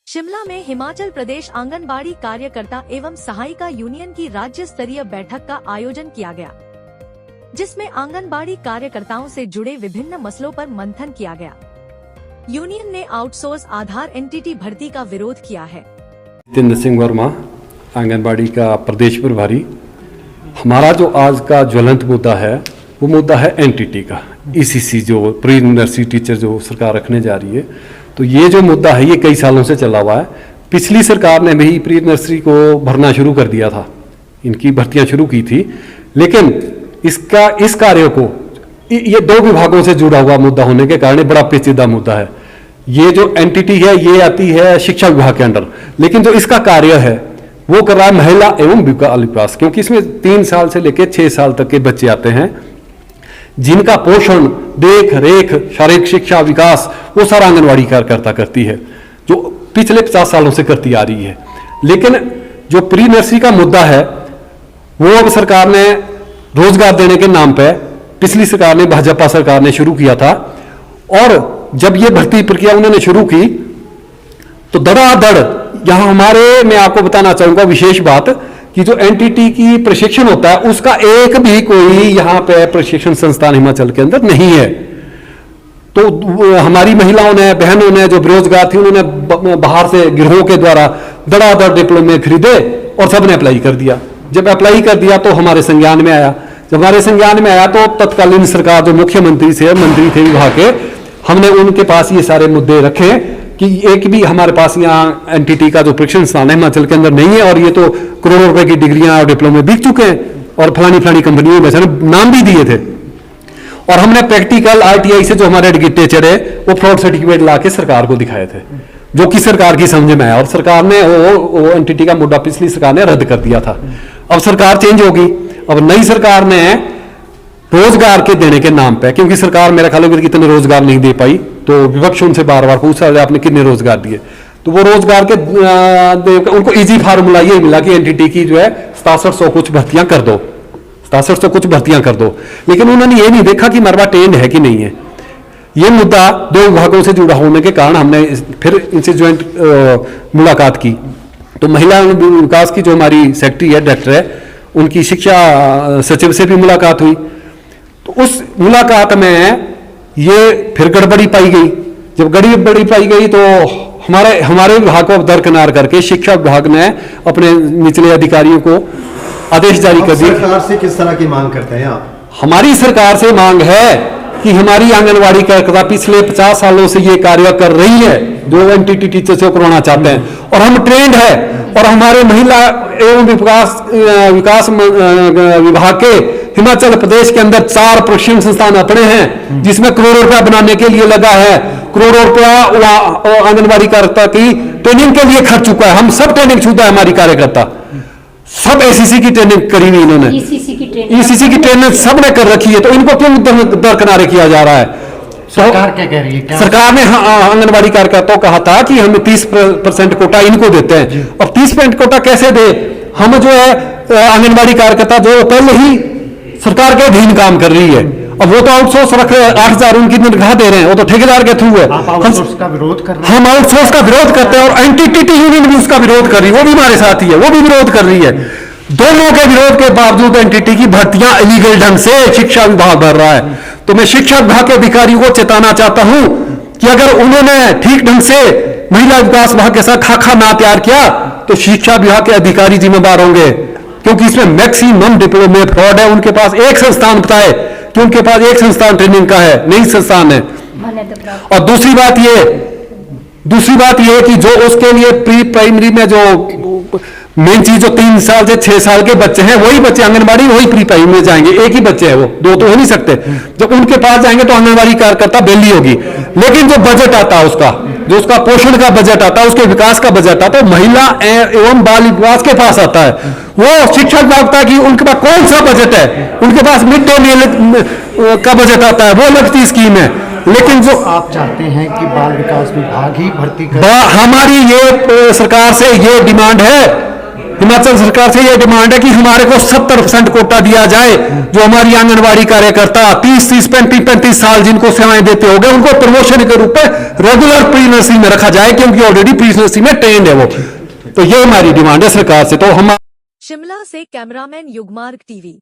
शिमला में हिमाचल प्रदेश आंगनबाड़ी कार्यकर्ता एवं सहायिका यूनियन की राज्य स्तरीय बैठक का आयोजन किया गया, जिसमें आंगनबाड़ी कार्यकर्ताओं से जुड़े विभिन्न मसलों पर मंथन किया गया। यूनियन ने आउटसोर्स आधार एनटीटी भर्ती का विरोध किया है। जितेंद्र सिंह वर्मा, आंगनबाड़ी का प्रदेश प्रभारी। हमारा जो आज का ज्वलंत मुद्दा है वो मुद्दा है एनटीटी का, ईसीसी जो प्री नर्सरी टीचर जो सरकार रखने जा रही है। तो ये जो मुद्दा है ये कई सालों से चला हुआ है। पिछली सरकार ने भी प्री नर्सरी को भरना शुरू कर दिया था, इनकी भर्तियां शुरू की थी, लेकिन इस कार्य को ये दो विभागों से जुड़ा हुआ मुद्दा होने के कारण बड़ा पेचीदा मुद्दा है। ये जो एनटीटी है ये आती है शिक्षा विभाग के अंडर, लेकिन जो इसका कार्य है वो कर रहा है महिला एवं बाल विकास, क्योंकि इसमें 3 साल से लेकर 6 साल तक के बच्चे आते हैं जिनका पोषण, देख रेख, शारीरिक शिक्षा, विकास वो सारा आंगनबाड़ी कार्यकर्ता करती है, जो पिछले 50 सालों से करती आ रही है। लेकिन जो प्री नर्सरी का मुद्दा है वो अब सरकार ने रोजगार देने के नाम पे, पिछली सरकार ने, भाजपा सरकार ने शुरू किया था, और जब ये भर्ती प्रक्रिया उन्होंने शुरू की तो धड़ाधड़ यहां हमारे, मैं आपको बताना चाहूंगा विशेष बात कि जो एनटीटी की प्रशिक्षण होता है उसका एक भी कोई यहां पे प्रशिक्षण संस्थान हिमाचल के अंदर नहीं है। तो हमारी महिलाओं ने, बहनों ने जो बेरोजगार थी उन्होंने बाहर से गिरोह के द्वारा धड़ाधड़ डिप्लोमे खरीदे और सबने अप्लाई कर दिया। जब अप्लाई कर दिया तो हमारे संज्ञान में आया। जब हमारे संज्ञान में आया तो तत्कालीन सरकार जो मुख्यमंत्री से मंत्री थे विभाग के, हमने उनके पास ये सारे मुद्दे रखे कि एक भी हमारे पास यहाँ एनटीटी का जो प्रशिक्षण संस्थान है हिमाचल के अंदर नहीं है, और ये तो करोड़ों रुपए की डिग्रियां और डिप्लोमे बिक चुके हैं और फलानी कंपनियों में नाम भी दिए थे। और हमने प्रैक्टिकल आरटीआई से जो हमारे एडगिटेचर है वो फ्रॉड सर्टिफिकेट ला के सरकार को दिखाए थे, जो कि सरकार की समझ में आया, और सरकार ने वो एनटीटी का मुद्दा पिछली सरकार ने रद्द कर दिया था। अब सरकार चेंज होगी, अब नई सरकार ने रोजगार के देने के नाम पे, क्योंकि सरकार मेरा ख्याल है कितने रोजगार नहीं दे पाई, तो विपक्ष उनसे बार बार पूछा आपने कितने रोजगार दिए, तो वो रोजगार के उनको इजी फार्मूला ये मिला कि एनटीटी की जो है 6700 कुछ भर्तियां कर दो, 6700 कुछ भर्तियां कर दो। लेकिन उन्होंने ये नहीं देखा कि मरवा ट्रेंड है कि नहीं है। ये मुद्दा दो विभागों से जुड़ा होने के कारण हमने फिर इनसे ज्वाइंट मुलाकात की। तो महिला विकास की जो हमारी सेक्रेटरी है, डायरेक्टर है, उनकी शिक्षा सचिव से भी मुलाकात हुई। तो उस मुलाकात में ये फिर गड़बड़ी पाई गई। जब गड़बड़ी पाई गई तो हमारे विभाग को दरकिनार करके शिक्षा विभाग ने अपने निचले अधिकारियों को आदेश जारी कर दिए। सरकार से किस तरह की मांग करते हैं आप? हमारी सरकार से मांग है कि हमारी आंगनबाड़ी कार्यकर्ता पिछले 50 सालों से ये कार्य कर रही है, जो एनटीटी टीचर से करवाना चाहते हैं, और हम ट्रेंड है, और हमारे महिला एवं विकास विभाग के हिमाचल प्रदेश के अंदर 4 प्रशिक्षण संस्थान अपने हैं, जिसमें करोड़ों रुपया बनाने के लिए लगा है। करोड़ों रुपया आंगनबाड़ी कार्यकर्ता की ट्रेनिंग के लिए खर्च चुका है। हम सब ट्रेनिंग छूता है, हमारी कार्यकर्ता सब एसीसी की ट्रेनिंग करी हुई, इन्होंने ईसीसी की ट्रेनिंग सबने कर रखी है। तो इनको क्यों दरकिनारे किया जा रहा है? सरकार क्या कह रही है? सरकार ने आंगनबाड़ी कार्यकर्ताओं कहा था कि हम 30% कोटा इनको देते हैं। अब 30% कोटा कैसे दे? हम जो है आंगनबाड़ी कार्यकर्ता जो पहले ही सरकार के अधीन काम कर रही है, अब वो तो आउटसोर्स रख रहे हैं, 8000 उनकी तनख्वाह दे रहे हैं, वो तो ठेकेदार के थ्रू है। हम आउटसोर्स का विरोध कर रहे हैं। हम आउटसोर्स का विरोध करते हैं, और एनटीटी यूनियन भी उसका विरोध कर रही है, वो भी हमारे साथ ही है, वो भी विरोध कर रही है। दोनों के विरोध के बावजूद एनटीटी की भर्तियां इलीगल ढंग से शिक्षा विभाग भर रहा है। तो मैं शिक्षा विभाग के अधिकारियों को चेताना चाहता हूं कि अगर उन्होंने ठीक ढंग से महिला विकास विभाग के साथ खाका ना तैयार किया तो शिक्षा विभाग के अधिकारी जिम्मेदार होंगे, क्योंकि इसमें मैक्सिमम डिप्लोमे फ्रॉड है। उनके पास एक संस्थान बताए कि उनके पास एक संस्थान ट्रेनिंग का है, नहीं संस्थान है। और दूसरी बात ये कि जो उसके लिए प्री प्राइमरी में जो मेन चीज, जो 3 साल से 6 साल के बच्चे हैं वही बच्चे आंगनबाड़ी, वही प्री प्राइमरी में जाएंगे। एक ही बच्चे हैं, वो 2 तो हो नहीं सकते। जब उनके पास जाएंगे तो आंगनबाड़ी कार्यकर्ता बेली होगी। लेकिन जो बजट आता है उसका, जो उसका पोषण का बजट आता है, उसके विकास का बजट आता है, महिला एवं बाल विकास के पास आता है। वो शिक्षा विभाग की उनके पास कौन सा बजट है? उनके पास मिड डे मील का बजट आता है, वो अलग की स्कीम है। लेकिन जो आप चाहते हैं कि बाल विकास विभाग ही भर्ती करे? हमारी ये सरकार से ये डिमांड है हिमाचल सरकार से यह डिमांड है कि हमारे को 70% कोटा दिया जाए। जो हमारी आंगनबाड़ी कार्यकर्ता 30-30, 35-35 साल जिनको सेवाएं देते हो गए, उनको प्रमोशन के रूप में रेगुलर प्री नर्सरी में रखा जाए, क्योंकि ऑलरेडी प्री नर्सरी में ट्रेंड है वो। तो ये हमारी डिमांड है सरकार से। तो हम शिमला से कैमरामैन युगमार्ग टीवी।